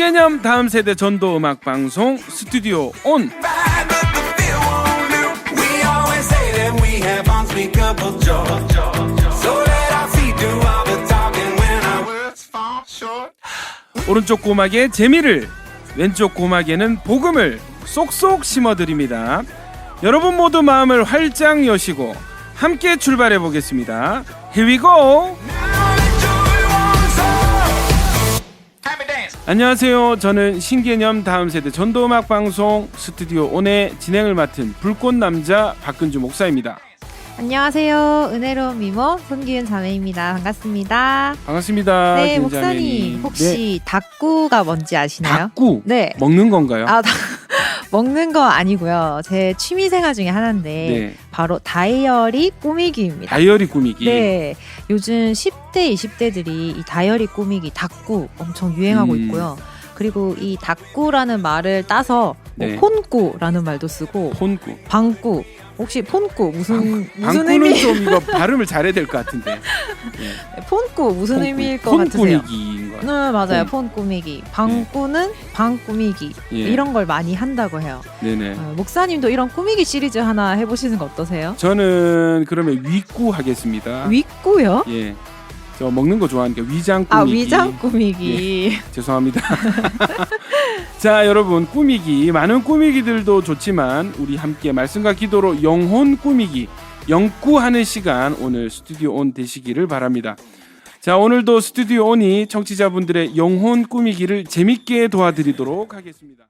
신개념 다음 세대 전도 음악 방송 스튜디오 온. 오른쪽 고막에 재미를, 왼쪽 고막에는 복음을 쏙쏙 심어드립니다. 여러분 모두 마음을 활짝 여시고 함께 출발해 보겠습니다. Here we go! 안녕하세요. 저는 신개념 다음 세대 전도음악 방송 스튜디오 온의 진행을 맡은 불꽃남자 박근주 목사입니다. 안녕하세요. 은혜로운 미모 손기은 자매입니다. 반갑습니다. 반갑습니다. 네, 목사님 혹시 닭구가 뭔지 아시나요? 닭구? 네. 먹는 건가요? 먹는 거 아니고요. 제 취미생활 중에 하나인데 네. 바로 다이어리 꾸미기입니다. 다이어리 꾸미기. 네, 요즘 10대, 20대들이 이 다이어리 꾸미기 닭구 엄청 유행하고 있고요. 그리고 이 닭구라는 말을 따서 뭐 네. 폰꾸라는 말도 쓰고 폰꾸. 방꾸. 혹시 폰꾸 무슨 방꾸는 의미? 좀 이거 발음을 잘해야 될 것 같은데. 네. 폰꾸 무슨 폰꾸. 의미일 것 폰 같으세요? 꾸미기인 거. 네, 맞아요. 폰. 폰 꾸미기. 방꾸는 방 꾸미기. 예. 이런 걸 많이 한다고 해요. 네네. 목사님도 이런 꾸미기 시리즈 하나 해보시는 거 어떠세요? 저는 그러면 위꾸 하겠습니다. 윗구요? 예. 저 먹는 거 좋아하니까 위장 꾸미기. 위장 꾸미기. 예, 죄송합니다. 자, 여러분, 꾸미기 많은 꾸미기들도 좋지만 우리 함께 말씀과 기도로 영혼 꾸미기, 영꾸하는 시간 오늘 스튜디오 온 되시기를 바랍니다. 자, 오늘도 스튜디오 온이 청취자분들의 영혼 꾸미기를 재밌게 도와드리도록 하겠습니다.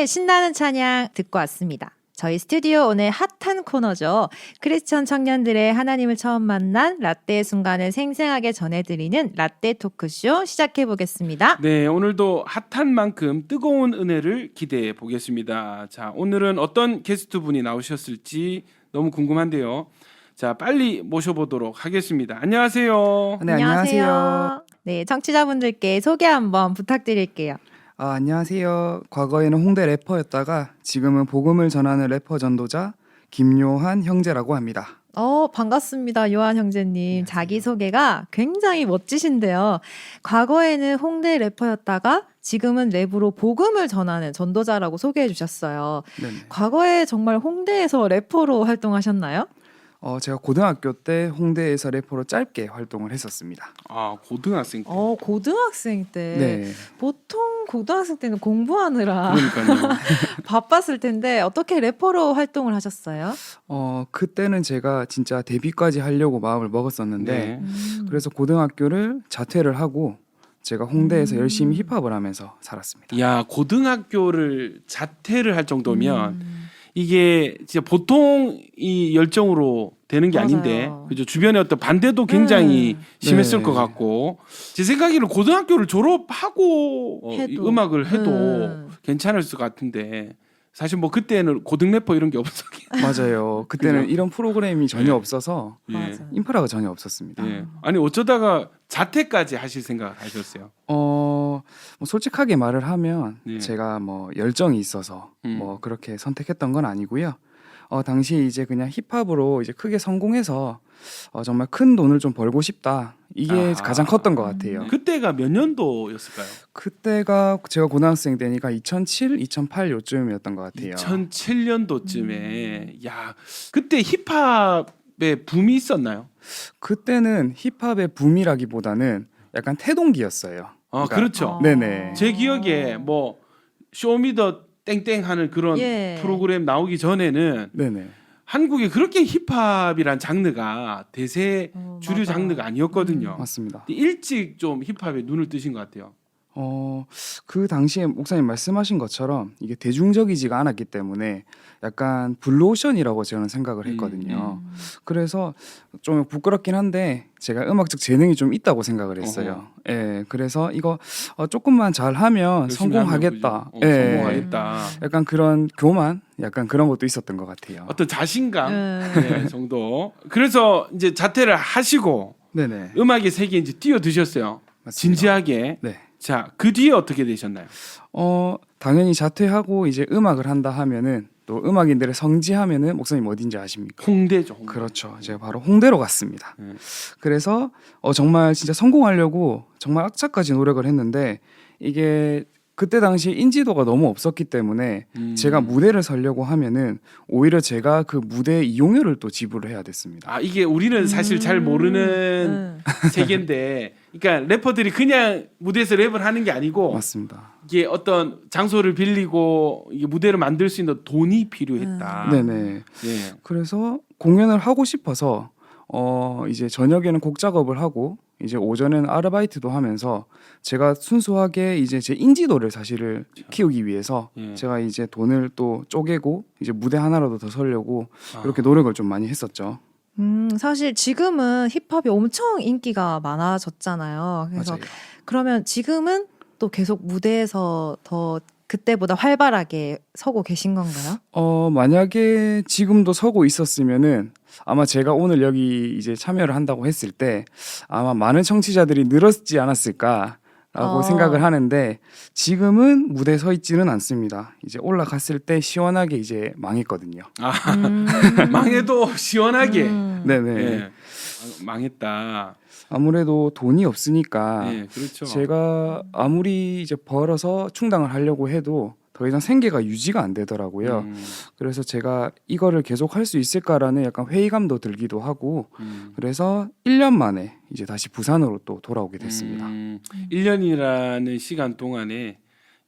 네, 신나는 찬양 듣고 왔습니다. 저희 스튜디오 오늘 핫한 코너죠. 크리스천 청년들의 하나님을 처음 만난 라떼의 순간을 생생하게 전해드리는 라떼 토크쇼 시작해 보겠습니다. 네, 오늘도 핫한 만큼 뜨거운 은혜를 기대해 보겠습니다. 자, 오늘은 어떤 게스트분이 나오셨을지 너무 궁금한데요. 자, 빨리 모셔보도록 하겠습니다. 안녕하세요. 네, 안녕하세요. 네, 청취자분들께 소개 한번 부탁드릴게요. 안녕하세요. 과거에는 홍대 래퍼였다가 지금은 복음을 전하는 래퍼 전도자 김요한 형제라고 합니다. 반갑습니다. 요한 형제님. 자기소개가 굉장히 멋지신데요. 과거에는 홍대 래퍼였다가 지금은 랩으로 복음을 전하는 전도자라고 소개해 주셨어요. 네네. 과거에 정말 홍대에서 래퍼로 활동하셨나요? 제가 고등학교 때 홍대에서 래퍼로 짧게 활동을 했었습니다. 아, 고등학생 때. 고등학생 때. 네. 보통 고등학생 때는 공부하느라 그러니까요. 바빴을 텐데 어떻게 래퍼로 활동을 하셨어요? 그때는 제가 진짜 데뷔까지 하려고 마음을 먹었었는데 네. 그래서 고등학교를 자퇴를 하고 제가 홍대에서 열심히 힙합을 하면서 살았습니다. 야, 고등학교를 자퇴를 할 정도면 이게 진짜 보통 이 열정으로 되는 게 맞아요. 아닌데, 그죠? 주변에 어떤 반대도 굉장히 심했을 네. 것 같고, 제 생각에는 고등학교를 졸업하고 이 해도. 음악을 해도 네. 괜찮을 것 같은데, 사실 뭐 그때는 고등 래퍼 이런 게 없었기. 맞아요. 그때는 그죠? 이런 프로그램이 전혀 없어서 예. 맞아요. 인프라가 전혀 없었습니다. 예. 아니 어쩌다가 자퇴까지 하실 생각을 하셨어요? 뭐 솔직하게 말을 하면 네. 제가 뭐 열정이 있어서 뭐 그렇게 선택했던 건 아니고요. 당시 이제 그냥 힙합으로 이제 크게 성공해서 정말 큰 돈을 좀 벌고 싶다. 이게 아하. 가장 컸던 것 같아요. 그때가 몇 년도였을까요? 그때가 제가 고등학생 때니까 2007, 2008 요쯤이었던 것 같아요. 2007년도쯤에 야, 그때 힙합의 붐이 있었나요? 그때는 힙합의 붐이라기보다는 약간 태동기였어요. 아, 그러니까- 그렇죠. 네네. 제 기억에 뭐 쇼미더 땡땡 하는 그런 예. 프로그램 나오기 전에는 네네. 한국에 그렇게 힙합이란 장르가 대세 주류 맞아요. 장르가 아니었거든요. 맞습니다. 일찍 좀 힙합에 눈을 뜨신 것 같아요. 그 당시에 목사님 말씀하신 것처럼 이게 대중적이지가 않았기 때문에 약간 블루오션이라고 저는 생각을 했거든요. 그래서 좀 부끄럽긴 한데 제가 음악적 재능이 좀 있다고 생각을 했어요. 예, 그래서 이거 조금만 잘하면 열심히 성공하겠다. 하면, 그죠? 예, 성공하겠다. 약간 그런 교만, 약간 그런 것도 있었던 것 같아요. 어떤 자신감 네. 네, 정도. 그래서 이제 자퇴를 하시고 네네. 음악의 세계에 이제 뛰어드셨어요. 맞습니다. 진지하게. 네. 자, 그 뒤에 어떻게 되셨나요? 당연히 자퇴하고 이제 음악을 한다 하면은 또 음악인들의 성지하면은 목사님 어딘지 아십니까? 홍대죠. 홍대. 그렇죠. 제가 바로 홍대로 갔습니다. 네. 그래서 정말 진짜 성공하려고 정말 악착까지 노력을 했는데 이게 그때 당시 인지도가 너무 없었기 때문에 제가 무대를 서려고 하면은 오히려 제가 그 무대 이용료를 또 지불을 해야 됐습니다. 아, 이게 우리는 사실 잘 모르는 세계인데, 그러니까 래퍼들이 그냥 무대에서 랩을 하는 게 아니고 맞습니다. 이게 어떤 장소를 빌리고 이게 무대를 만들 수 있는 돈이 필요했다. 네네. 예. 그래서 공연을 하고 싶어서 이제 저녁에는 곡 작업을 하고 이제 오전에는 아르바이트도 하면서 제가 순수하게 이제 제 인지도를 사실을 키우기 위해서 예. 제가 이제 돈을 또 쪼개고 이제 무대 하나라도 더 서려고 아. 이렇게 노력을 좀 많이 했었죠. 사실 지금은 힙합이 엄청 인기가 많아졌잖아요. 그래서 맞아요. 그러면 지금은 또 계속 무대에서 더 그때보다 활발하게 서고 계신 건가요? 만약에 지금도 서고 있었으면은 아마 제가 오늘 여기 이제 참여를 한다고 했을 때 아마 많은 청취자들이 늘었지 않았을까라고 생각을 하는데 지금은 무대에 서 있지는 않습니다. 이제 올라갔을 때 시원하게 이제 망했거든요. 아, 망해도 시원하게. 네네. 예. 아, 망했다. 아무래도 돈이 없으니까 예, 그렇죠. 제가 아무리 이제 벌어서 충당을 하려고 해도 더 이상 생계가 유지가 안 되더라고요. 그래서 제가 이거를 계속 할 수 있을까라는 약간 회의감도 들기도 하고 그래서 1년 만에 이제 다시 부산으로 또 돌아오게 됐습니다. 1년이라는 시간 동안에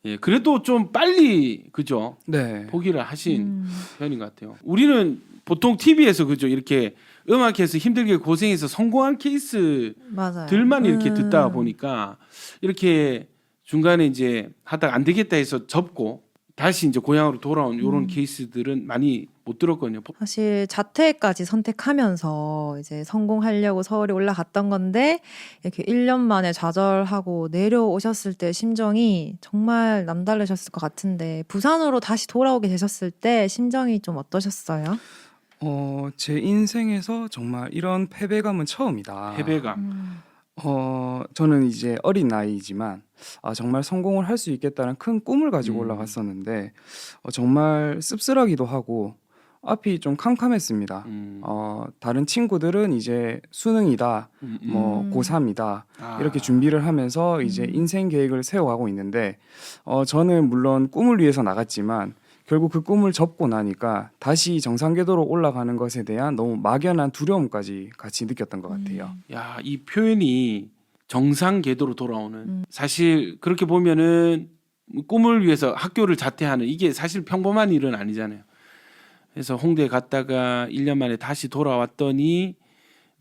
예, 그래도 좀 빨리 그죠? 네. 포기를 하신 편인 것 같아요. 우리는 보통 TV에서 그죠? 이렇게 음악해서 힘들게 고생해서 성공한 케이스들만 맞아요. 이렇게 듣다 보니까 이렇게 중간에 이제 하다가 안 되겠다 해서 접고 다시 이제 고향으로 돌아온 이런 케이스들은 많이 못 들었거든요. 사실 자퇴까지 선택하면서 이제 성공하려고 서울에 올라갔던 건데 이렇게 1년 만에 좌절하고 내려오셨을 때 심정이 정말 남다르셨을 것 같은데 부산으로 다시 돌아오게 되셨을 때 심정이 좀 어떠셨어요? 제 인생에서 정말 이런 패배감은 처음이다. 패배감. 저는 이제 어린 나이지만 정말 성공을 할 수 있겠다는 큰 꿈을 가지고 올라갔었는데 정말 씁쓸하기도 하고 앞이 좀 캄캄했습니다. 다른 친구들은 이제 수능이다, 뭐 고3이다 이렇게 준비를 하면서 이제 인생 계획을 세워가고 있는데 저는 물론 꿈을 위해서 나갔지만 결국 그 꿈을 접고 나니까 다시 정상궤도로 올라가는 것에 대한 너무 막연한 두려움까지 같이 느꼈던 것 같아요. 야, 이 표현이 정상 궤도로 돌아오는 사실 그렇게 보면은 꿈을 위해서 학교를 자퇴하는 이게 사실 평범한 일은 아니잖아요. 그래서 홍대에 갔다가 1년 만에 다시 돌아왔더니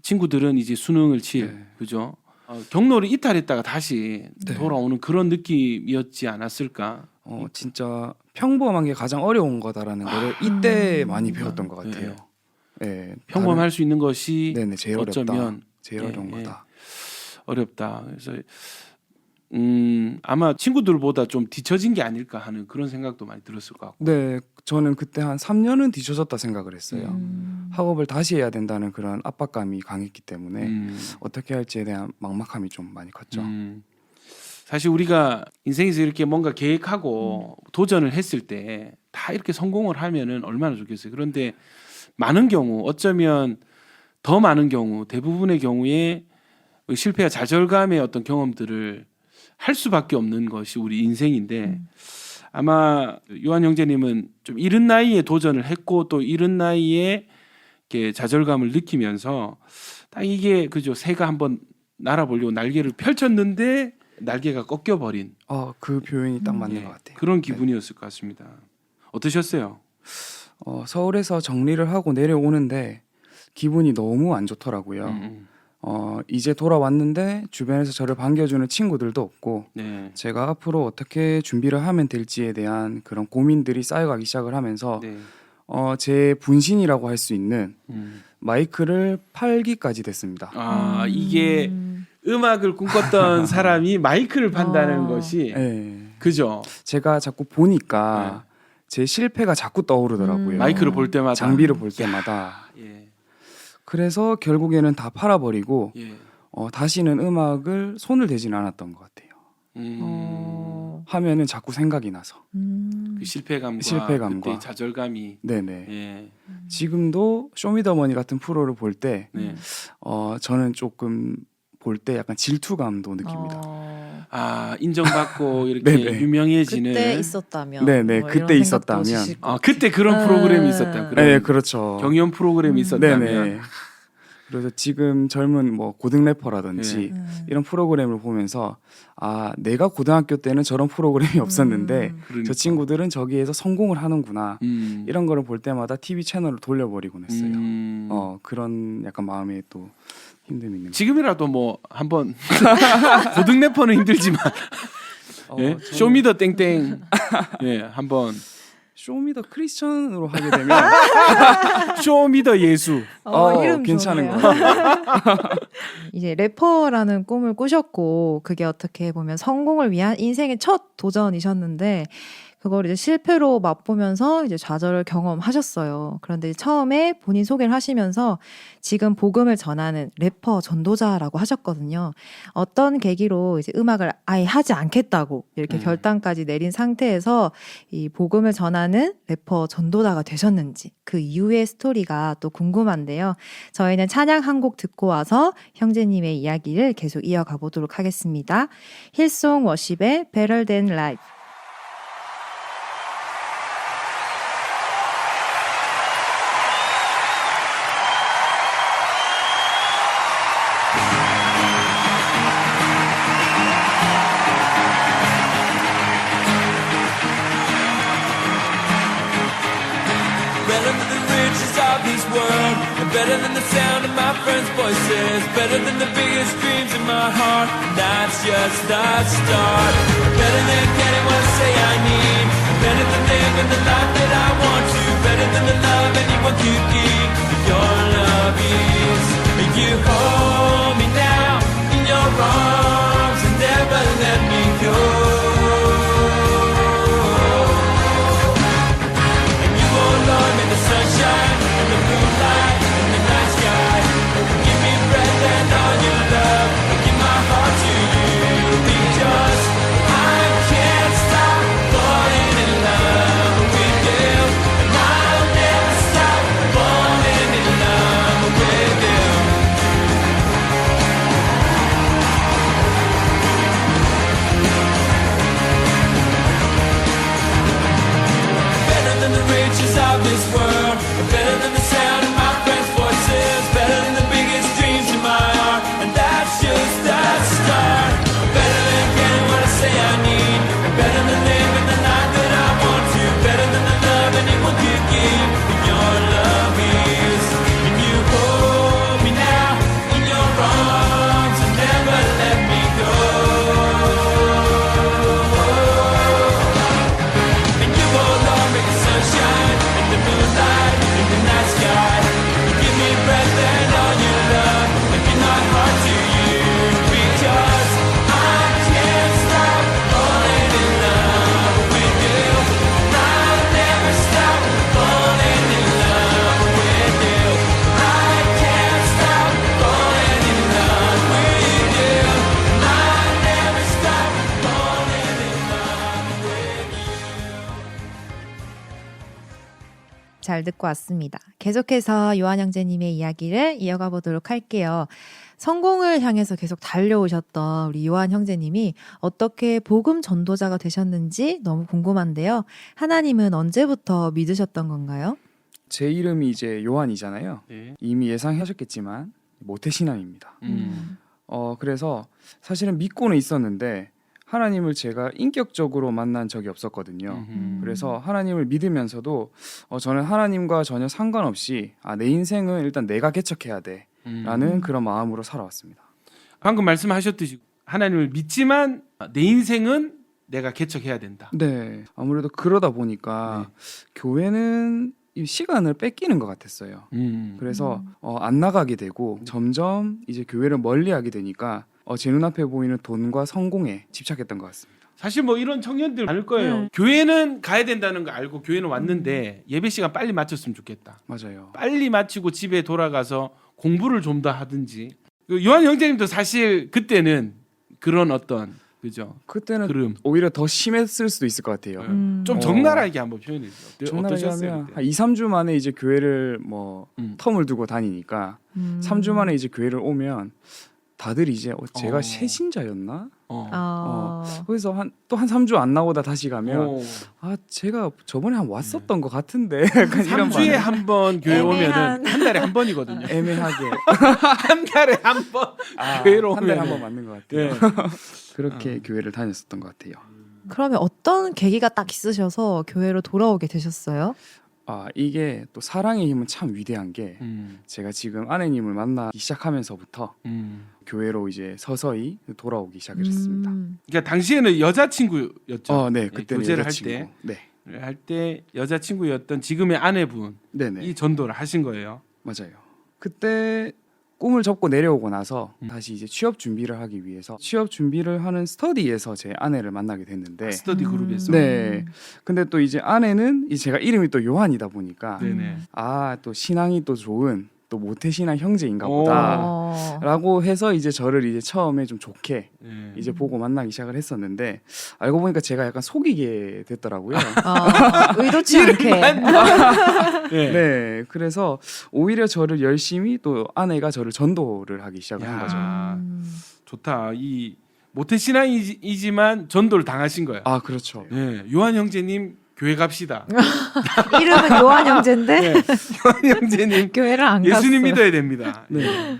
친구들은 이제 수능을 칠 네. 그죠? 경로를 이탈했다가 다시 네. 돌아오는 그런 느낌이었지 않았을까? 진짜 평범한 게 가장 어려운 거다라는 거를 이때 많이 배웠던 것 같아요. 네. 평범할 수 있는 것이 네네 제일 어렵다. 어쩌면 제일 어려운 거다. 어렵다. 그래서 아마 친구들보다 좀 뒤처진 게 아닐까 하는 그런 생각도 많이 들었을 것 같고. 네, 저는 그때 한 3년은 뒤쳐졌다 생각을 했어요. 학업을 다시 해야 된다는 그런 압박감이 강했기 때문에 어떻게 할지에 대한 막막함이 좀 많이 컸죠. 사실 우리가 인생에서 이렇게 뭔가 계획하고 도전을 했을 때 다 이렇게 성공을 하면은 얼마나 좋겠어요. 그런데 많은 경우 어쩌면 더 많은 경우 대부분의 경우에 실패와 좌절감의 어떤 경험들을 할 수밖에 없는 것이 우리 인생인데 아마 요한 형제님은 좀 이른 나이에 도전을 했고 또 이른 나이에 이렇게 좌절감을 느끼면서 딱 이게 그죠 새가 한번 날아보려고 날개를 펼쳤는데 날개가 꺾여버린 그 표현이 딱 맞는 것 같아요. 그런 기분이었을 것 같습니다. 어떠셨어요? 서울에서 정리를 하고 내려오는데 기분이 너무 안 좋더라고요. 이제 돌아왔는데 주변에서 저를 반겨주는 친구들도 없고 네. 제가 앞으로 어떻게 준비를 하면 될지에 대한 그런 고민들이 쌓여가기 시작을 하면서 네. 제 분신이라고 할 수 있는 마이크를 팔기까지 됐습니다. 이게 음악을 꿈꿨던 사람이 마이크를 판다는 것이 네. 그죠? 제가 자꾸 보니까 제 실패가 자꾸 떠오르더라고요. 마이크를 볼 때마다 장비를 볼 때마다. 예. 그래서 결국에는 다 팔아버리고 예. 다시는 음악을 손을 대지는 않았던 것 같아요. 하면은 자꾸 생각이 나서. 그 실패감과 그때 좌절감이 네네. 예. 지금도 쇼미더머니 같은 프로를 볼 때 네. 저는 조금 볼 때 약간 질투감도 느낍니다. 인정받고 이렇게 네네. 유명해지는 그때 있었다면 네네, 뭐 그때 이런 있었다면. 생각도 드실 것 그때 그런 프로그램이 있었다. 그런 네, 그렇죠. 경연 프로그램이 있었다면 네네. 그래서 지금 젊은 뭐 고등 래퍼라든지 이런 프로그램을 보면서 내가 고등학교 때는 저런 프로그램이 없었는데 그러니까. 저 친구들은 저기에서 성공을 하는구나 이런 거를 볼 때마다 TV 채널을 돌려버리곤 했어요. 그런 약간 마음에 또 힘듦이 있는 지금이라도 뭐 한번 고등 래퍼는 힘들지만 예? 저는 쇼미더 땡땡 예 한번 쇼미더 크리스천으로 하게 되면 쇼미더 예수 이름 괜찮은 좋네요. 것 같아요. 이제 래퍼라는 꿈을 꾸셨고 그게 어떻게 보면 성공을 위한 인생의 첫 도전이셨는데 그걸 이제 실패로 맛보면서 이제 좌절을 경험하셨어요. 그런데 처음에 본인 소개를 하시면서 지금 복음을 전하는 래퍼 전도자라고 하셨거든요. 어떤 계기로 이제 음악을 아예 하지 않겠다고 이렇게 결단까지 내린 상태에서 이 복음을 전하는 래퍼 전도자가 되셨는지 그 이후의 스토리가 또 궁금한데요. 저희는 찬양 한 곡 듣고 와서 형제님의 이야기를 계속 이어가 보도록 하겠습니다. 힐송 워십의 Better Than Life. Better than the riches of this world, and better than the sound of my friends' voices, better than the biggest dreams in my heart. That's just the start. Better than getting what I say I need, better than living the life that I want to, better than the love anyone could give. Your love is. You hold me now in your arms and never let me go. And you hold on in the sunshine, in the moonlight, in the night sky. Give me breath and all your love, and give my heart to you, because I can't stop falling in love with you, and I'll never stop falling in love with you. Better than the riches of this world, better than the sound of my friends' voices, better than the biggest dreams in my heart, and that's just the start. Better than getting what I say I need, better than living the life that I want to, better than the love anyone could give. Your love is, and you hold me now in your arms and never let me go. And you hold on with the sunshine, in the moonlight, in the night sky. You give me breath and all your love, and give my heart to you, because I can't stop falling in love with you. I'll never stop falling in love with you. I can't stop falling in love with you. I'll never stop falling in love with you. 잘 듣고 왔습니다. 계속해서 요한 형제님의 이야기를 이어가 보도록 할게요. 성공을 향해서 계속 달려오셨던 우리 요한 형제님이 어떻게 복음 전도자가 되셨는지 너무 궁금한데요. 하나님은 언제부터 믿으셨던 건가요? 제 이름이 이제 요한이잖아요. 네. 이미 예상하셨겠지만 모태신앙입니다. 그래서 사실은 믿고는 있었는데 하나님을 제가 인격적으로 만난 적이 없었거든요. 그래서 하나님을 믿으면서도 저는 하나님과 전혀 상관없이 내 인생은 일단 내가 개척해야 돼 라는 그런 마음으로 살아왔습니다. 방금 말씀하셨듯이 하나님을 믿지만 내 인생은 내가 개척해야 된다. 네, 아무래도 그러다 보니까 교회는 이 시간을 뺏기는 것 같았어요. 그래서 안 나가게 되고 점점 이제 교회를 멀리하게 되니까 제 눈앞에 보이는 돈과 성공에 집착했던 것 같습니다. 사실 뭐 이런 청년들 많을 거예요. 교회는 가야 된다는 거 알고 교회는 왔는데 예배 시간 빨리 마쳤으면 좋겠다. 맞아요. 빨리 마치고 집에 돌아가서 공부를 좀 더 하든지. 요한 형제님도 사실 그때는 그런 어떤 그죠? 그때는 그럼 오히려 더 심했을 수도 있을 것 같아요. 좀 적나라하게 한번 표현해 주세요. 적나라하게 어떠셨어요? 하면 그때? 한 2, 3주 만에 이제 교회를 뭐 음. 텀을 두고 다니니까 3주 만에 이제 교회를 오면 다들 이제 제가 새신자였나? 그래서 또 한 3주 안 나오다 다시 가면 제가 저번에 한 왔었던 것 같은데 약간 이런 3주에 반응. 한 번 교회 애매한. 오면은 한 달에 한 번이거든요. 애매하게 한 달에 한 번 교회로 한 달에 한 오면은. 번 맞는 것 같아요. 네. 그렇게 교회를 다녔었던 것 같아요. 그러면 어떤 계기가 딱 있으셔서 교회로 돌아오게 되셨어요? 이게 또 사랑의 힘은 참 위대한 게 제가 지금 아내님을 만나기 시작하면서부터 교회로 이제 서서히 돌아오기 시작했습니다. 그러니까 당시에는 여자친구였죠. 네, 그때 교제를 여자친구. 할 때 여자친구였던 지금의 아내분이 네네, 전도를 하신 거예요. 맞아요. 그때 꿈을 접고 내려오고 나서 다시 이제 취업 준비를 하기 위해서 취업 준비를 하는 스터디에서 제 아내를 만나게 됐는데, 스터디 그룹에서. 네. 근데 또 이제 아내는 제가 이름이 또 요한이다 보니까 네네. 또 신앙이 또 좋은 또 모태신앙 형제인가 오. 보다. 라고 해서 이제 저를 이제 처음에 좀 좋게 네. 이제 보고 만나기 시작을 했었는데 알고 보니까 제가 약간 속이게 됐더라고요. 의도치 않게. 네. 네, 그래서 오히려 저를 열심히 또 아내가 저를 전도를 하기 시작을 한 거죠. 좋다. 이 모태신앙이지만 전도를 당하신 거예요. 그렇죠. 네. 요한 형제님 교회 갑시다. 이름은 요한 형제인데 네. 요한 형제님 교회를 안 갔어요. 예수님 믿어야 됩니다. 네.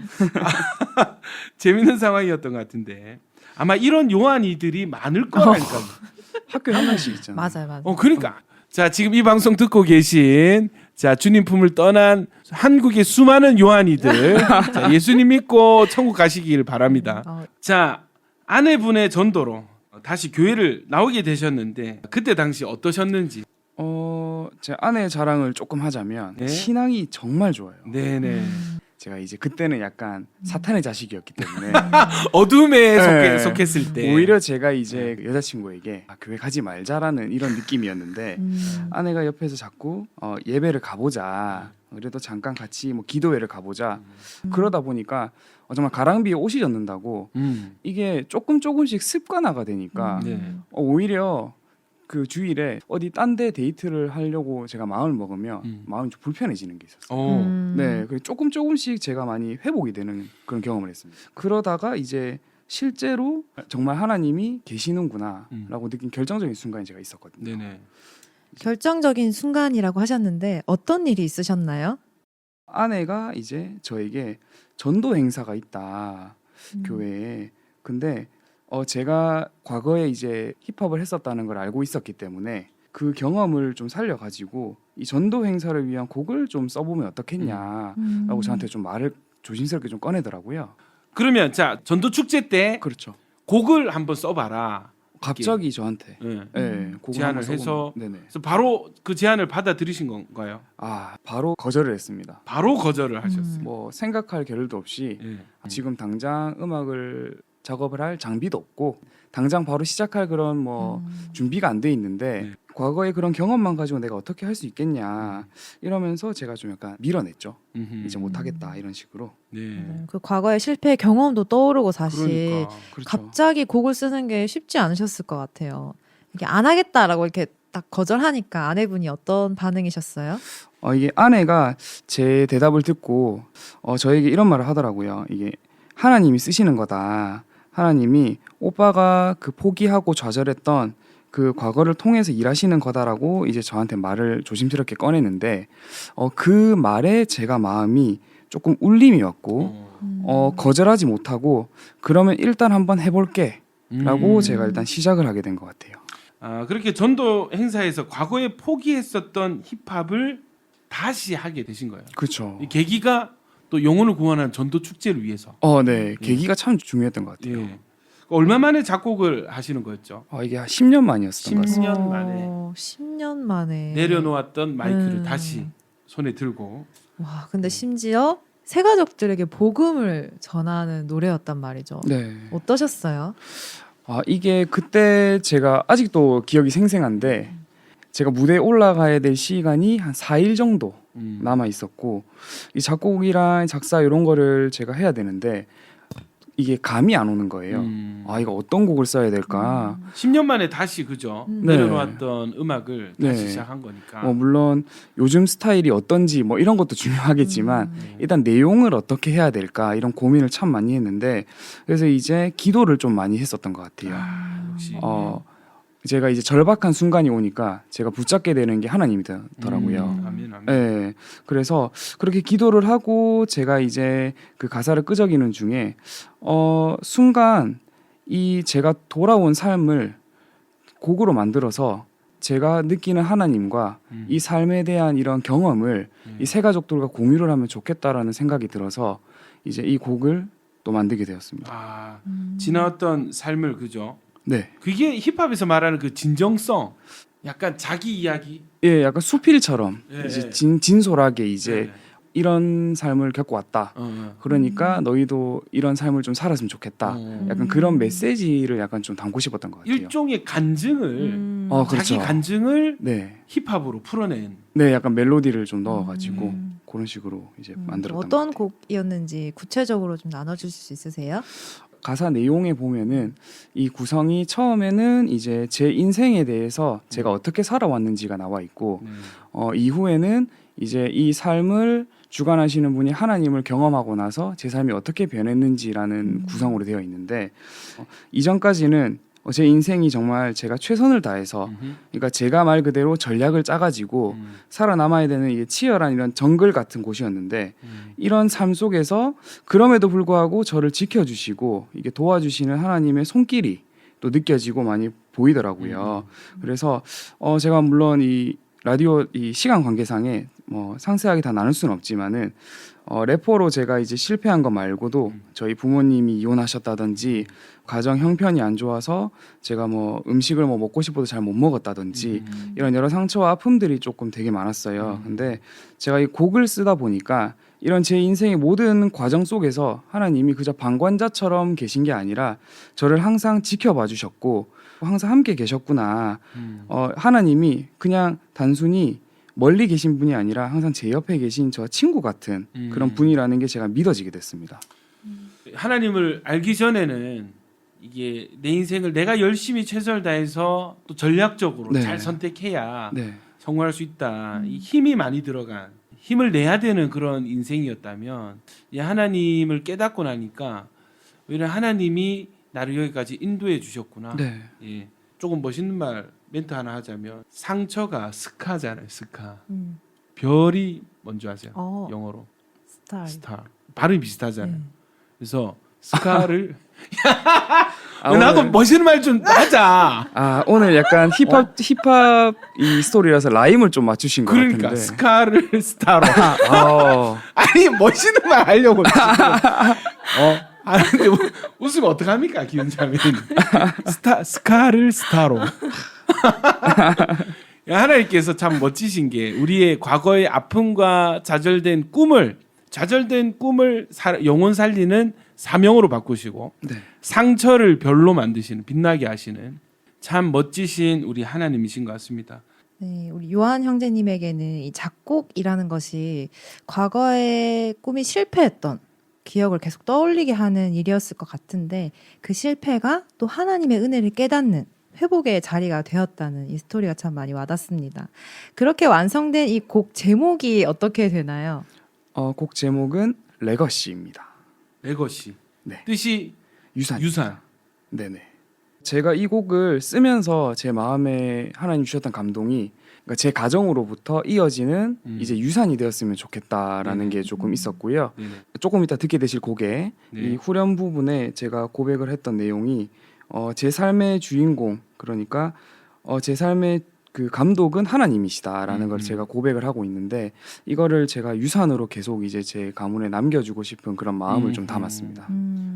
재밌는 상황이었던 것 같은데 아마 이런 요한이들이 많을 거라니까요. 학교에 한 명씩 있잖아요. 맞아요. 그러니까 자 지금 이 방송 듣고 계신 자 주님 품을 떠난 한국의 수많은 요한이들 자, 예수님 믿고 천국 가시길 바랍니다. 자 아내분의 전도로 다시 교회를 나오게 되셨는데 그때 당시 어떠셨는지. 제 아내의 자랑을 조금 하자면 네. 신앙이 정말 좋아요. 네네. 제가 이제 그때는 약간 사탄의 자식이었기 때문에 어둠에 네. 속했을 때 오히려 제가 이제 여자친구에게 교회 가지 말자라는 이런 느낌이었는데 아내가 옆에서 자꾸 예배를 가보자. 그래도 잠깐 같이 뭐 기도회를 가보자. 그러다 보니까 정말 가랑비에 옷이 젖는다고 이게 조금씩 습관화가 되니까 네. 오히려 그 주일에 어디 딴 데 데이트를 하려고 제가 마음을 먹으면 마음이 좀 불편해지는 게 있었어요. 오. 네, 그리고 조금씩 제가 많이 회복이 되는 그런 경험을 했습니다. 그러다가 이제 실제로 정말 하나님이 계시는구나라고 느낀 결정적인 순간이 제가 있었거든요. 네네. 결정적인 순간이라고 하셨는데 어떤 일이 있으셨나요? 아내가 이제 저에게 전도 행사가 있다 교회에. 근데 제가 과거에 이제 힙합을 했었다는 걸 알고 있었기 때문에 그 경험을 좀 살려가지고 이 전도 행사를 위한 곡을 좀 써보면 어떻겠냐라고 저한테 좀 말을 조심스럽게 좀 꺼내더라고요. 그러면 자 전도 축제 때 그렇죠. 곡을 한번 써봐라. 갑자기 저한테 네. 곡을 제안을 한번 해서 네네. 그래서 바로 그 제안을 받아들이신 건가요? 바로 거절을 했습니다. 바로 거절을 하셨어요. 뭐 생각할 겨를도 없이 예. 지금 당장 음악을 작업을 할 장비도 없고 당장 바로 시작할 그런 뭐 준비가 안 돼 있는데 네. 과거의 그런 경험만 가지고 내가 어떻게 할 수 있겠냐 이러면서 제가 좀 약간 밀어냈죠. 이제 못하겠다 이런 식으로. 네. 그 과거의 실패 경험도 떠오르고 사실 그러니까 그렇죠. 갑자기 곡을 쓰는 게 쉽지 않으셨을 것 같아요. 이게 안 하겠다라고 이렇게 딱 거절하니까 아내분이 어떤 반응이셨어요? 이게 아내가 제 대답을 듣고 저에게 이런 말을 하더라고요. 이게 하나님이 쓰시는 거다. 하나님이 오빠가 그 포기하고 좌절했던 그 과거를 통해서 일하시는 거다라고 이제 저한테 말을 조심스럽게 꺼내는데 그 말에 제가 마음이 조금 울림이 왔고 거절하지 못하고 그러면 일단 한번 해볼게 라고 제가 일단 시작을 하게 된 것 같아요. 그렇게 전도 행사에서 과거에 포기했었던 힙합을 다시 하게 되신 거예요. 그렇죠. 이 계기가 또 영혼을 구원하는 전도 축제를 위해서. 네. 계기가 참 중요했던 것 같아요. 예. 얼마 만에 작곡을 하시는 거였죠? 이게 한 10년 만이었던 것 같습니다. 10년 만에 10년 만에 내려놓았던 마이크를 다시 손에 들고. 와, 근데 심지어 새 가족들에게 복음을 전하는 노래였단 말이죠. 네. 어떠셨어요? 이게 그때 제가 아직도 기억이 생생한데 제가 무대에 올라가야 될 시간이 한 4일 정도 남아 있었고 이 작곡이랑 작사 이런 거를 제가 해야 되는데 이게 감이 안 오는 거예요. 이거 어떤 곡을 써야 될까? 10년 만에 다시 그죠? 네. 내려놓았던 음악을 다시 네. 시작한 거니까. 물론 요즘 스타일이 어떤지 뭐 이런 것도 중요하겠지만 일단 내용을 어떻게 해야 될까 이런 고민을 참 많이 했는데 그래서 이제 기도를 좀 많이 했었던 것 같아요. 역시. 제가 이제 절박한 순간이 오니까 제가 붙잡게 되는 게 하나님이더라고요. 아멘, 아멘. 네, 그래서 그렇게 기도를 하고 제가 이제 그 가사를 끄적이는 중에 순간 이 제가 돌아온 삶을 곡으로 만들어서 제가 느끼는 하나님과 이 삶에 대한 이런 경험을 이 세 가족들과 공유를 하면 좋겠다라는 생각이 들어서 이제 이 곡을 또 만들게 되었습니다. 지나왔던 삶을 그죠? 네, 그게 힙합에서 말하는 그 진정성, 약간 자기 이야기. 예, 약간 수필처럼 예, 이제 예. 진솔하게 이제 네. 이런 삶을 겪고 왔다. 그러니까 너희도 이런 삶을 좀 살았으면 좋겠다. 약간 그런 메시지를 약간 좀 담고 싶었던 것 같아요. 일종의 간증을 그렇죠. 자기 간증을 네, 힙합으로 풀어낸. 네, 약간 멜로디를 좀 넣어가지고 그런 식으로 이제 만들었던 것 어떤 같아요. 곡이었는지 구체적으로 좀 나눠주실 수 있으세요? 가사 내용에 보면은 이 구성이 처음에는 이제 제 인생에 대해서 제가 어떻게 살아왔는지가 나와 있고 이후에는 이제 이 삶을 주관하시는 분이 하나님을 경험하고 나서 제 삶이 어떻게 변했는지라는 구성으로 되어 있는데 이전까지는 제 인생이 정말 제가 최선을 다해서 그러니까 제가 말 그대로 전략을 짜가지고 살아남아야 되는 이게 치열한 이런 정글 같은 곳이었는데 이런 삶 속에서 그럼에도 불구하고 저를 지켜주시고 이게 도와주시는 하나님의 손길이 또 느껴지고 많이 보이더라고요. 그래서 제가 물론 이 라디오 이 시간 관계상에 뭐 상세하게 다 나눌 수는 없지만은 래퍼로 제가 이제 실패한 거 말고도 저희 부모님이 이혼하셨다든지 가정 형편이 안 좋아서 제가 뭐 음식을 뭐 먹고 싶어도 잘 못 먹었다든지 이런 여러 상처와 아픔들이 조금 되게 많았어요. 근데 제가 이 곡을 쓰다 보니까 이런 제 인생의 모든 과정 속에서 하나님이 그저 방관자처럼 계신 게 아니라 저를 항상 지켜봐 주셨고 항상 함께 계셨구나. 하나님이 그냥 단순히 멀리 계신 분이 아니라 항상 제 옆에 계신 저 친구 같은 그런 분이라는 게 제가 믿어지게 됐습니다. 하나님을 알기 전에는 이게 내 인생을 내가 열심히 최선을 다해서 또 전략적으로 네. 잘 선택해야 네, 성공할 수 있다. 이 힘이 많이 들어간 힘을 내야 되는 그런 인생이었다면 이 하나님을 깨닫고 나니까 오히려 하나님이 나를 여기까지 인도해 주셨구나. 네, 예. 조금 멋있는 말 멘트 하나 하자면 상처가 스카잖아요. 스카. 별이 뭔지 아세요? 영어로 스타일. 스타. 발음이 비슷하잖아요. 네. 그래서 스카를 오늘- 나도 멋있는 말 좀 하자. 오늘 약간 힙합 이 스토리라서 라임을 좀 맞추신 것 그러니까 같은데. 스카를 스타로. 아니 멋있는 말 하려고 지금. 근데 웃으면 어떡합니까 기운자면 스카를 스타로. 하나님께서 참 멋지신 게 우리의 과거의 아픔과 좌절된 꿈을 영혼 살리는 사명으로 바꾸시고 네. 상처를 별로 만드시는 빛나게 하시는 참 멋지신 우리 하나님이신 것 같습니다. 네, 우리 요한 형제님에게는 이 작곡이라는 것이 과거의 꿈이 실패했던 기억을 계속 떠올리게 하는 일이었을 것 같은데 그 실패가 또 하나님의 은혜를 깨닫는 회복의 자리가 되었다는 이 스토리가 참 많이 와닿습니다. 그렇게 완성된 이 곡 제목이 어떻게 되나요? 곡 제목은 레거시입니다. 레거시. 네. 뜻이 유산. 네네. 제가 이 곡을 쓰면서 제 마음에 하나님 주셨던 감동이 그러니까 제 가정으로부터 이어지는 이제 유산이 되었으면 좋겠다라는 게 조금 있었고요. 네네. 조금 이따 듣게 되실 곡에 네. 이 후렴 부분에 제가 고백을 했던 내용이 제 삶의 주인공 그러니까 제 삶의 그 감독은 하나님이시다라는 걸 제가 고백을 하고 있는데 이거를 제가 유산으로 계속 이제 제 가문에 남겨주고 싶은 그런 마음을 좀 담았습니다.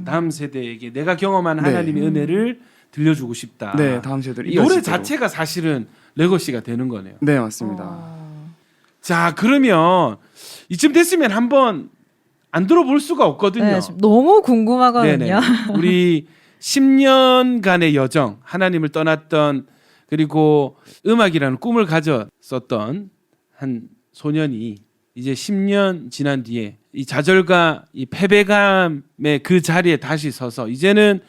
다음 세대에게 내가 경험한 네. 하나님의 은혜를 들려주고 싶다. 네, 다음 세대를 이 노래 이어지도록. 자체가 사실은 레거시가 되는 거네요. 네, 맞습니다. 자, 그러면 이쯤 됐으면 한번 안 들어볼 수가 없거든요. 네, 지금 너무 궁금하거든요. 네네. 우리 10년간의 여정, 하나님을 떠났던 그리고 음악이라는 꿈을 가졌었던 한 소년이 이제 10년 지난 뒤에 이 좌절과 이 패배감의 그 자리에 다시 서서 이제는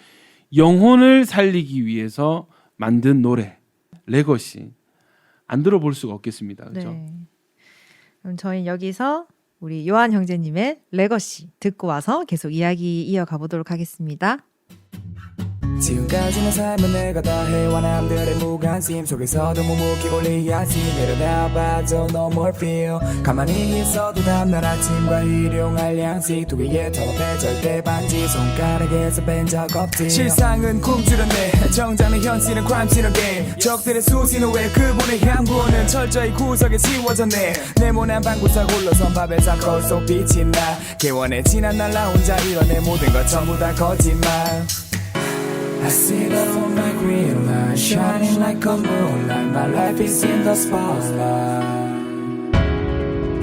영혼을 살리기 위해서 만든 노래 레거시 안 들어볼 수가 없겠습니다. 그렇죠? 네. 그럼 저희는 여기서 우리 요한 형제님의 레거시 듣고 와서 계속 이야기 이어가 보도록 하겠습니다. 지금까지 내 삶은 내가 다 해와 남들의 무관심 속에서도 묵묵히 올리야지 내려다봐도 no more feel 가만히 있어도 다음날 아침과 일용할 양식 두 개의 톱에 절대 반지 손가락에서 뺀 적 없지 실상은 꿈주렸네 정작 내 현실은 crime scene again 적들의 수시는 왜 그분의 향부는 철저히 구석에 지워졌네 네모난 방구석 굴러선 밥에서 거울 속 빛이 나 개원해 지난 날 나 혼자 이뤄내 모든 것 전부 다 거짓말 I see the moonlight green light shining like a moonlight. My life is in the spotlight.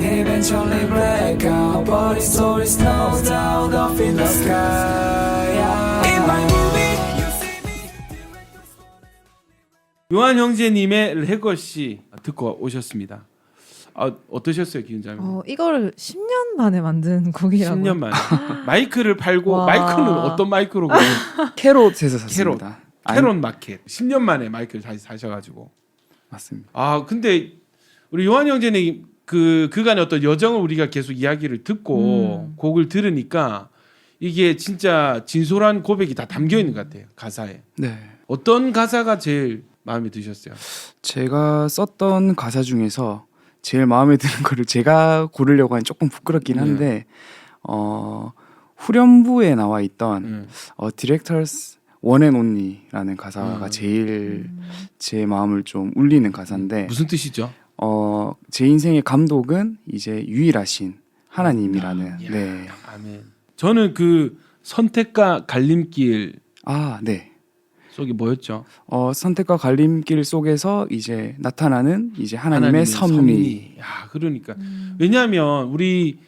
Eventually break out, but it's always no doubt up in the sky. In my movie, you see me. 요한 형제님의 레거시 듣고 오셨습니다. 어떠셨어요, 기훈자님? 이거를 10년 만에 만든 곡이라고. 10년 만에 마이크를 팔고 와. 마이크는 어떤 마이크로 캐롯에서 샀습니다. 캐롯 마켓 10년 만에 마이크를 다시 사셔가지고 맞습니다. 근데 우리 요한 형제님 그간의 어떤 여정을 우리가 계속 이야기를 듣고 곡을 들으니까 이게 진짜 진솔한 고백이 다 담겨 있는 것 같아요 가사에. 네. 어떤 가사가 제일 마음에 드셨어요? 제가 썼던 가사 중에서 제일 마음에 드는 거를 제가 고르려고 하니 조금 부끄럽긴 한데 후렴부에 나와 있던 Directors One and Only라는 가사가 제일 제 마음을 좀 울리는 가사인데 무슨 뜻이죠? 제 인생의 감독은 이제 유일하신 하나님이라는. 이야, 네. 아멘. 저는 그 선택과 갈림길 아, 네. 속이 뭐였죠? 선택과 갈림길 속에서 이제 나타나는 이제 하나님의 섭리. 야, 그러니까 왜냐하면 우리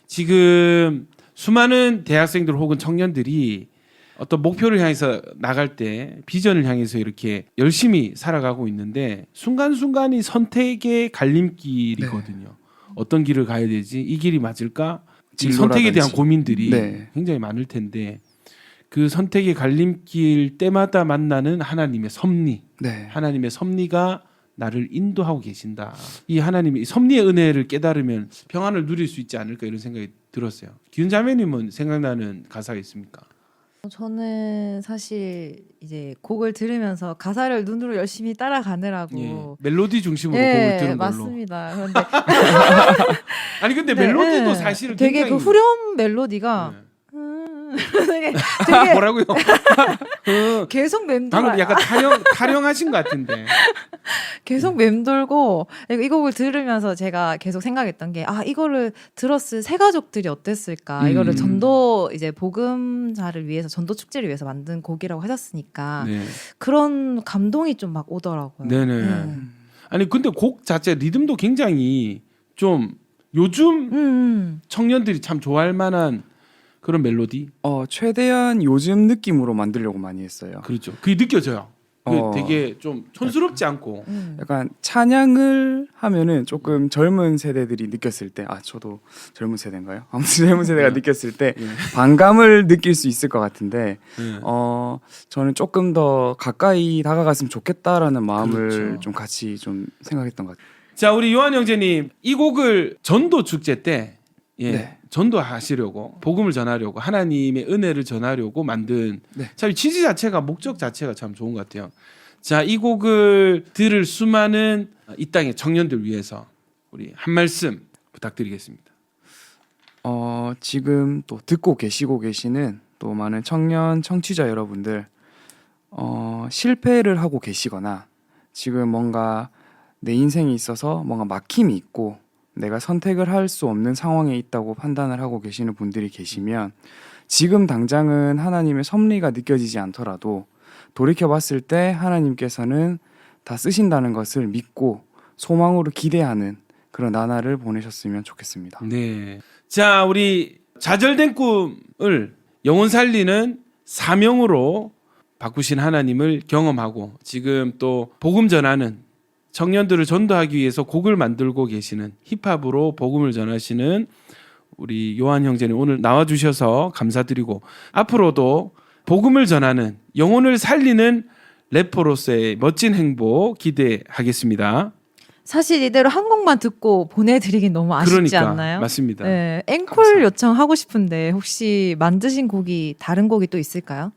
지금 수많은 대학생들 혹은 청년들이 어떤 목표를 향해서 나갈 때 비전을 향해서 이렇게 열심히 살아가고 있는데 순간순간이 선택의 갈림길이거든요. 어떤 길을 가야 되지? 이 길이 맞을까? 이 선택에 대한 진로라든지. 고민들이 네. 굉장히 많을 텐데 그 선택의 갈림길 때마다 만나는 하나님의 섭리, 네. 하나님의 섭리가 나를 인도하고 계신다. 이 하나님의 섭리의 은혜를 깨달으면 평안을 누릴 수 있지 않을까 이런 생각이 들었어요. 기훈 자매님은 생각나는 가사가 있습니까? 저는 사실 이제 곡을 들으면서 가사를 눈으로 열심히 따라가느라고 예, 멜로디 중심으로 곡을 들은 걸로. 맞습니다. 그런데 아니 근데 네, 멜로디도 네. 사실은 되게 굉장히 그 후렴 멜로디가 네. 되게, 되게 뭐라고요? 계속 방금 맴돌아요. 약간 타령하신 것 같은데. 계속 맴돌고 이 곡을 들으면서 제가 계속 생각했던 게 이거를 들었을 새 가족들이 어땠을까. 이거를 전도 이제 복음자를 위해서 전도 축제를 위해서 만든 곡이라고 하셨으니까 네. 그런 감동이 좀 막 오더라고요. 네네. 아니 근데 곡 자체 리듬도 굉장히 좀 요즘 청년들이 참 좋아할 만한 그런 멜로디. 최대한 요즘 느낌으로 만들려고 많이 했어요. 그렇죠. 그게 느껴져요. 어. 되게 좀 촌스럽지 않고. 약간 찬양을 하면은 조금 젊은 세대들이 느꼈을 때, 저도 젊은 세대인가요? 아무튼 젊은 세대가 느꼈을 때 반감을 느낄 수 있을 것 같은데, 네. 저는 조금 더 가까이 다가갔으면 좋겠다라는 마음을 그렇죠. 좀 같이 좀 생각했던 것 같아요. 자, 우리 요한 형제님 이 곡을 전도 축제 때 네. 전도하시려고 복음을 전하려고 하나님의 은혜를 전하려고 만든 네. 참 취지 자체가 목적 자체가 참 좋은 것 같아요. 자, 이 곡을 들을 수많은 이 땅의 청년들 위해서 우리 한 말씀 부탁드리겠습니다. 지금 또 듣고 계시고 계시는 또 많은 청년 청취자 여러분들, 실패를 하고 계시거나 지금 뭔가 내 인생에 있어서 뭔가 막힘이 있고 내가 선택을 할 수 없는 상황에 있다고 판단을 하고 계시는 분들이 계시면 지금 당장은 하나님의 섭리가 느껴지지 않더라도 돌이켜봤을 때 하나님께서는 다 쓰신다는 것을 믿고 소망으로 기대하는 그런 나날을 보내셨으면 좋겠습니다. 네. 자, 우리 좌절된 꿈을 영혼 살리는 사명으로 바꾸신 하나님을 경험하고 지금 또 복음 전하는 청년들을 전도하기 위해서 곡을 만들고 계시는 힙합으로 복음을 전하시는 우리 요한 형제님 오늘 나와주셔서 감사드리고 앞으로도 복음을 전하는 영혼을 살리는 래퍼로서의 멋진 행보 기대하겠습니다. 사실 이대로 한 곡만 듣고 보내드리긴 너무 아쉽지 그러니까 않나요? 맞습니다. 네, 앵콜 감사합니다. 요청하고 싶은데 혹시 만드신 곡이 다른 곡이 또 있을까요?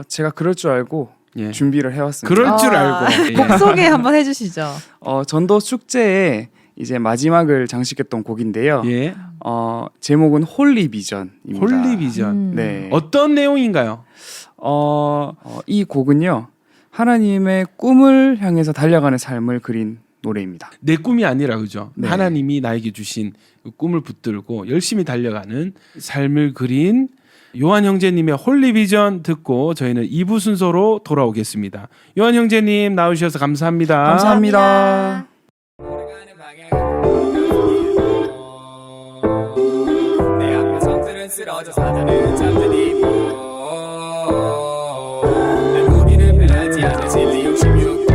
제가 그럴 줄 알고 예. 준비를 해왔습니다. 그럴 줄 알고. 예. 곡 소개 한번 해주시죠. 전도 축제에 이제 마지막을 장식했던 곡인데요. 예. 제목은 홀리 비전입니다. 홀리 비전. 네. 어떤 내용인가요? 이 곡은요, 하나님의 꿈을 향해서 달려가는 삶을 그린 노래입니다. 내 꿈이 아니라 그죠? 네. 하나님이 나에게 주신 그 꿈을 붙들고 열심히 달려가는 삶을 그린 요한 형제님의 홀리 비전 듣고 저희는 2부 순서로 돌아오겠습니다. 요한 형제님 나오셔서 감사합니다. 감사합니다. 내 앞에 적들은 쓰러져 사자는 잠들이고 난 우리는 변하지 않는 진리 66호